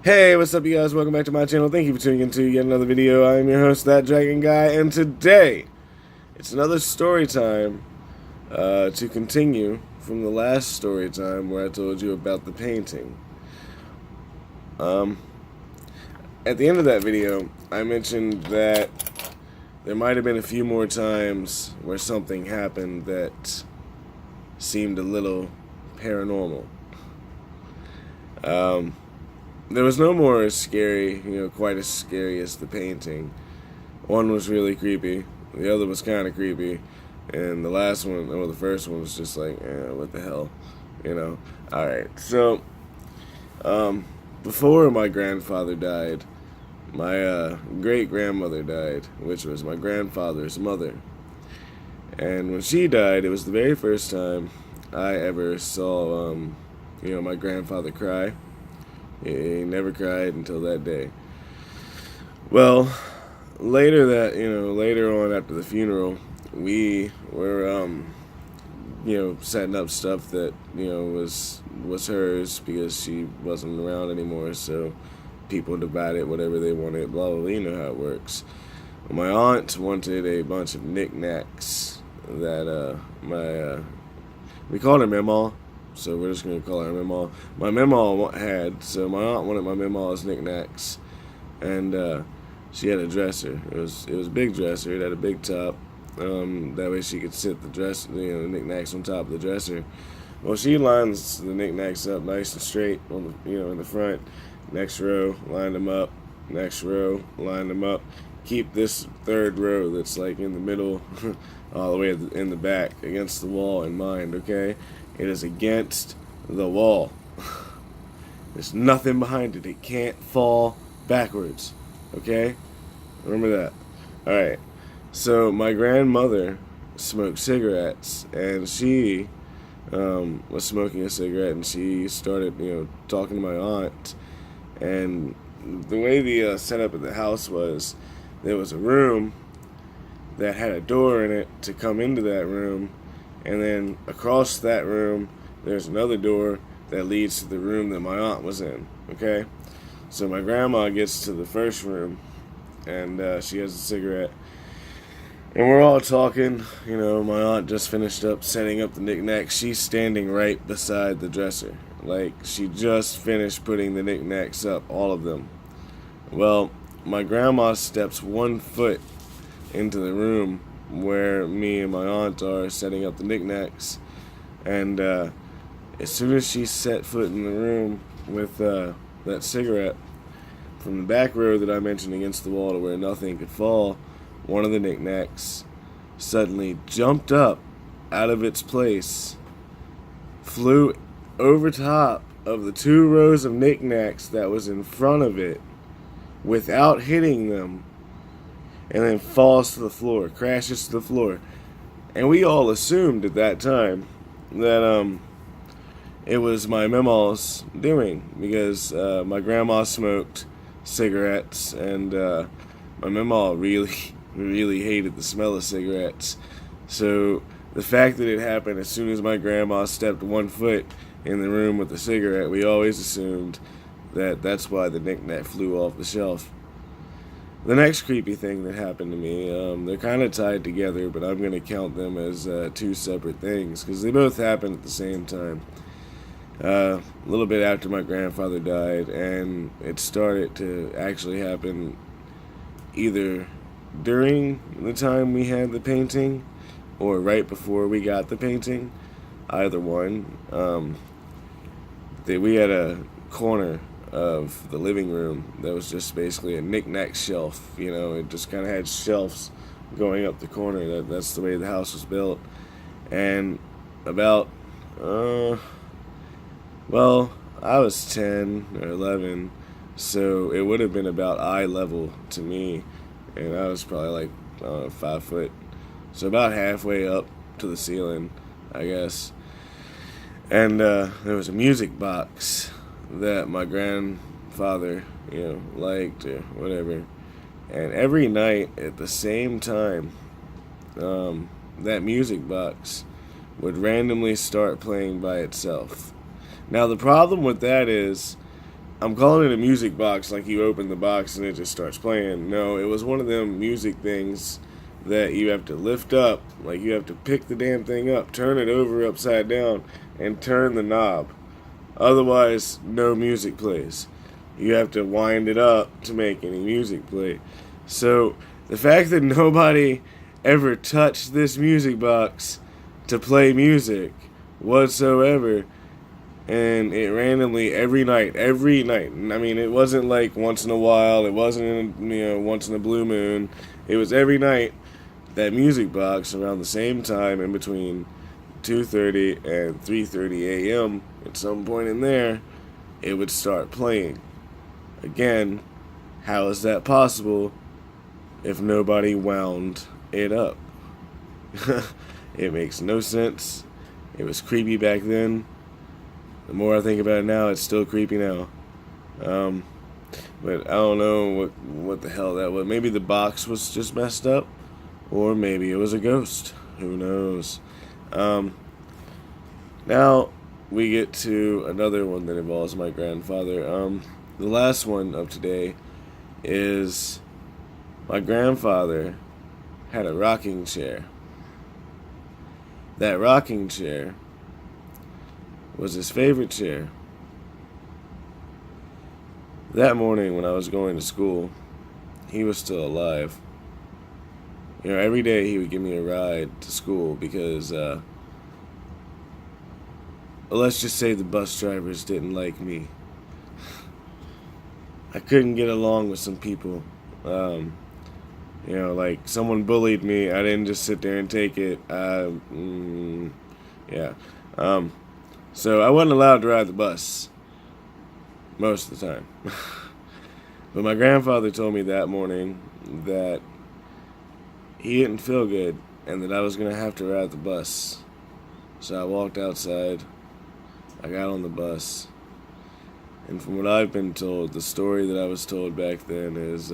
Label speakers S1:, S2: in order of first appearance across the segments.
S1: Hey, what's up, you guys? Welcome back to my channel. Thank you for tuning into yet another video. I am your host, That Dragon Guy, and today it's another story time to continue from the last story time where I told you about the painting. At the end of that video, I mentioned that there might have been a few more times where something happened that seemed a little paranormal. There was no more scary, quite as scary as the painting. One was really creepy, the other was kind of creepy, and the last one, or the first one, was just like, what the hell, Alright, so, before my grandfather died, my great-grandmother died, which was my grandfather's mother. And when she died, it was the very first time I ever saw, my grandfather cry. He never cried until that day. Well, later on after the funeral, we were, setting up stuff that, was hers because she wasn't around anymore, so people divided whatever they wanted, blah, blah, blah, you know how it works. My aunt wanted a bunch of knickknacks that, we called her Mamaw. So we're just going to call her Mamaw. My Mamaw had, so my aunt wanted my Mamaw's knickknacks, and she had a dresser. It was a big dresser. It had a big top. That way she could sit the knickknacks on top of the dresser. Well, she lines the knickknacks up nice and straight on the, in the front. Next row, line them up. Next row, line them up. Keep this third row that's like in the middle, all the way in the back against the wall in mind. Okay. It is against the wall. There's nothing behind it. It can't fall backwards. Okay? Remember that. Alright. So, my grandmother smoked cigarettes, and she was smoking a cigarette, and she started, talking to my aunt. And the way the setup of the house was, there was a room that had a door in it to come into that room. And then across that room, there's another door that leads to the room that my aunt was in, okay? So my grandma gets to the first room, and she has a cigarette. And we're all talking, my aunt just finished up setting up the knickknacks. She's standing right beside the dresser. Like, she just finished putting the knickknacks up, all of them. Well, my grandma steps 1 foot into the room where me and my aunt are setting up the knickknacks, and as soon as she set foot in the room with that cigarette, from the back row that I mentioned against the wall to where nothing could fall, one of the knickknacks suddenly jumped up out of its place, flew over top of the 2 rows of knickknacks that was in front of it without hitting them, and then falls to the floor, crashes to the floor. And we all assumed at that time that it was my Mamaw's doing, because my grandma smoked cigarettes, and my Mamaw really, really hated the smell of cigarettes. So the fact that it happened as soon as my grandma stepped 1 foot in the room with the cigarette, we always assumed that that's why the knickknack flew off the shelf. The next creepy thing that happened to me, they're kind of tied together, but I'm going to count them as 2 separate things, because they both happened at the same time. A little bit after my grandfather died, and it started to actually happen either during the time we had the painting, or right before we got the painting. Either one. We had a corner of the living room that was just basically a knick-knack shelf. It just kind of had shelves going up the corner. That's the way the house was built. And about I was 10 or 11, so it would have been about eye level to me, and I was probably like 5 foot, so about halfway up to the ceiling, I guess. And there was a music box that my grandfather, liked or whatever. And every night at the same time, that music box would randomly start playing by itself. Now the problem with that is, I'm calling it a music box, like you open the box and it just starts playing. No, it was one of them music things that you have to lift up, like you have to pick the damn thing up, turn it over upside down, and turn the knob. Otherwise, no music plays. You have to wind it up to make any music play. So, the fact that nobody ever touched this music box to play music whatsoever, and it randomly every night. I mean, it wasn't like once in a while. It wasn't once in a blue moon. It was every night. That music box around the same time, in between 2:30 and 3:30 a.m. At some point in there, it would start playing. Again, how is that possible if nobody wound it up? It makes no sense. It was creepy back then. The more I think about it now, it's still creepy now. But I don't know what the hell that was. Maybe the box was just messed up, or maybe it was a ghost. Who knows? Now we get to another one that involves my grandfather. The last one of today is my grandfather had a rocking chair. That rocking chair was his favorite chair. That morning when I was going to school, he was still alive. Every day he would give me a ride to school because, let's just say the bus drivers didn't like me. I couldn't get along with some people. Like someone bullied me. I didn't just sit there and take it. So I wasn't allowed to ride the bus most of the time. But my grandfather told me that morning that he didn't feel good and that I was going to have to ride the bus. So I walked outside. I got on the bus. And from what I've been told, the story that I was told back then is,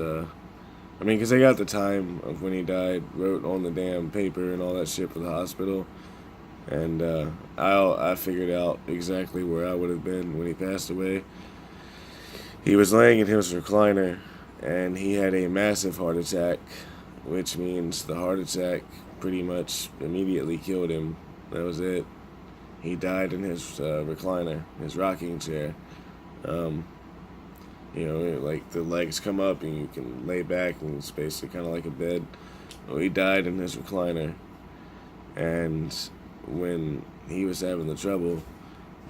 S1: because I got the time of when he died, wrote on the damn paper and all that shit for the hospital. And I figured out exactly where I would have been when he passed away. He was laying in his recliner, and he had a massive heart attack, which means the heart attack pretty much immediately killed him. That was it. He died in his recliner, his rocking chair. Like the legs come up and you can lay back, and it's basically kind of like a bed. Well, he died in his recliner, and when he was having the trouble,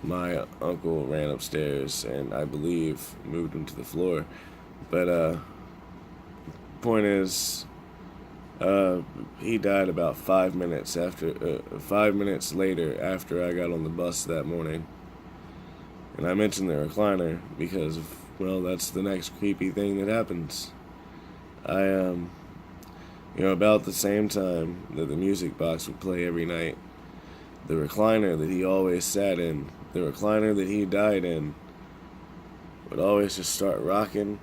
S1: my uncle ran upstairs and I believe moved him to the floor. But point is, he died about 5 minutes later after I got on the bus that morning. And I mentioned the recliner because, that's the next creepy thing that happens. About the same time that the music box would play every night, the recliner that he always sat in, the recliner that he died in, would always just start rocking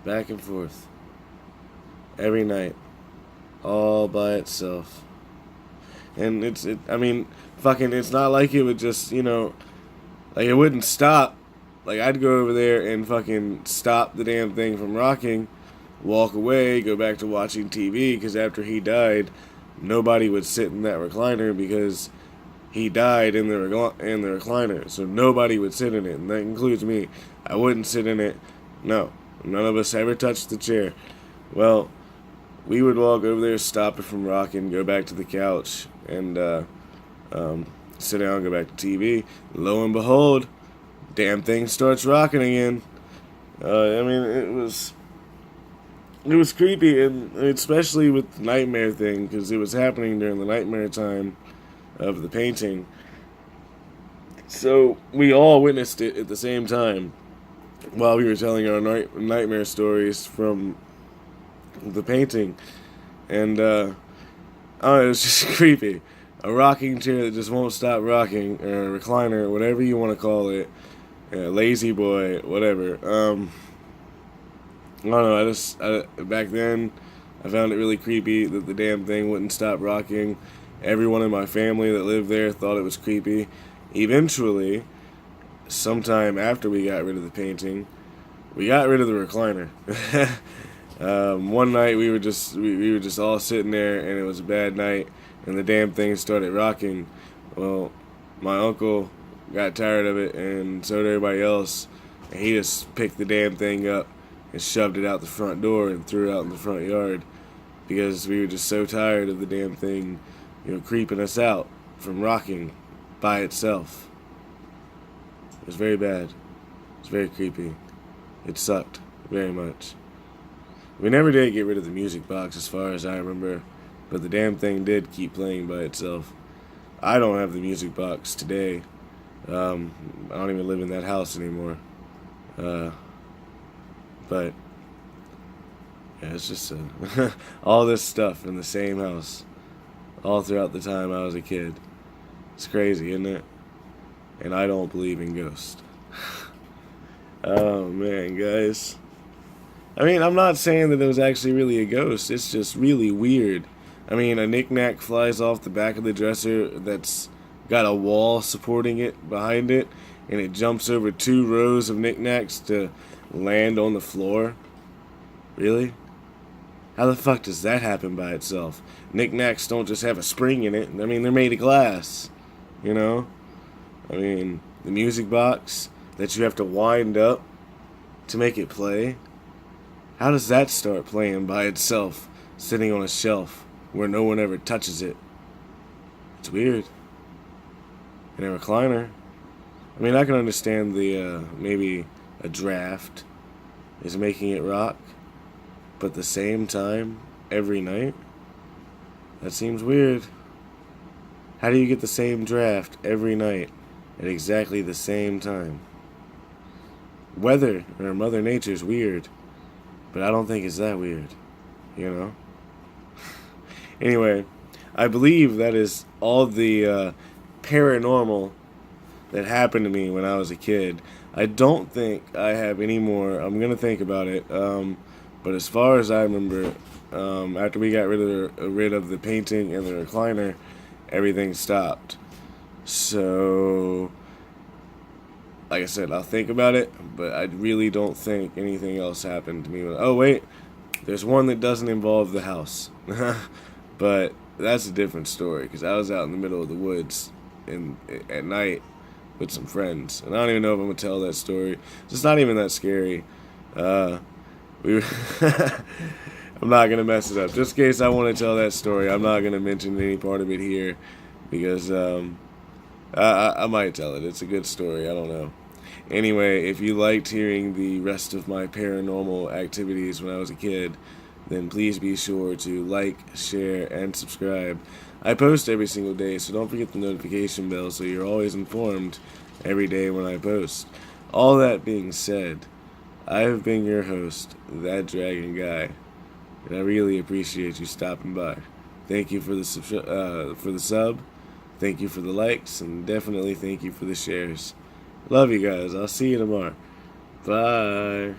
S1: back and forth every night, all by itself. And it's not like it would just, like it wouldn't stop. Like I'd go over there and fucking stop the damn thing from rocking, walk away, go back to watching TV, because after he died, nobody would sit in that recliner because he died in the recliner. So nobody would sit in it, and that includes me. I wouldn't sit in it. No, none of us ever touched the chair. Well, we would walk over there, stop it from rocking, go back to the couch, and sit down, go back to TV. Lo and behold, damn thing starts rocking again. It was creepy, and especially with the nightmare thing, because it was happening during the nightmare time of the painting. So we all witnessed it at the same time while we were telling our nightmare stories from the painting. And it was just creepy. A rocking chair that just won't stop rocking, or a recliner, whatever you want to call it, lazy boy, whatever. I don't know, back then, I found it really creepy that the damn thing wouldn't stop rocking. Everyone in my family that lived there thought it was creepy. Eventually, sometime after we got rid of the painting, we got rid of the recliner. One night we were just all sitting there, and it was a bad night, and the damn thing started rocking. Well, my uncle got tired of it, and so did everybody else, and he just picked the damn thing up and shoved it out the front door and threw it out in the front yard because we were just so tired of the damn thing, creeping us out from rocking by itself. It was very bad. It was very creepy. It sucked very much. We never did get rid of the music box as far as I remember, but the damn thing did keep playing by itself. I don't have the music box today. I don't even live in that house anymore. But yeah, it's just all this stuff in the same house all throughout the time I was a kid. It's crazy, isn't it? And I don't believe in ghosts. Oh man, guys. I mean, I'm not saying that it was actually really a ghost. It's just really weird. I mean, a knick-knack flies off the back of the dresser that's got a wall supporting it behind it, and it jumps over 2 rows of knickknacks to land on the floor. Really? How the fuck does that happen by itself? Knickknacks don't just have a spring in it. I mean, they're made of glass. I mean, the music box that you have to wind up to make it play. How does that start playing by itself, sitting on a shelf where no one ever touches it? It's weird. And a recliner. I mean, I can understand the, maybe a draft is making it rock, but at the same time, every night? That seems weird. How do you get the same draft every night at exactly the same time? Weather or Mother Nature's weird, but I don't think it's that weird, Anyway, I believe that is all the paranormal that happened to me when I was a kid. I don't think I have any more. I'm going to think about it. But as far as I remember, after we got rid of the painting and the recliner, everything stopped. So, like I said, I'll think about it, but I really don't think anything else happened to me. Oh, wait, there's one that doesn't involve the house. But that's a different story, because I was out in the middle of the woods at night with some friends, and I don't even know if I'm going to tell that story. It's not even that scary. I'm not going to mess it up. Just in case I want to tell that story, I'm not going to mention any part of it here, because I might tell it. It's a good story. I don't know. Anyway, if you liked hearing the rest of my paranormal activities when I was a kid, then please be sure to like, share, and subscribe. I post every single day, so don't forget the notification bell so you're always informed every day when I post. All that being said, I have been your host, That Dragon Guy, and I really appreciate you stopping by. Thank you for the sub, thank you for the likes, and definitely thank you for the shares. Love you guys. I'll see you tomorrow. Bye.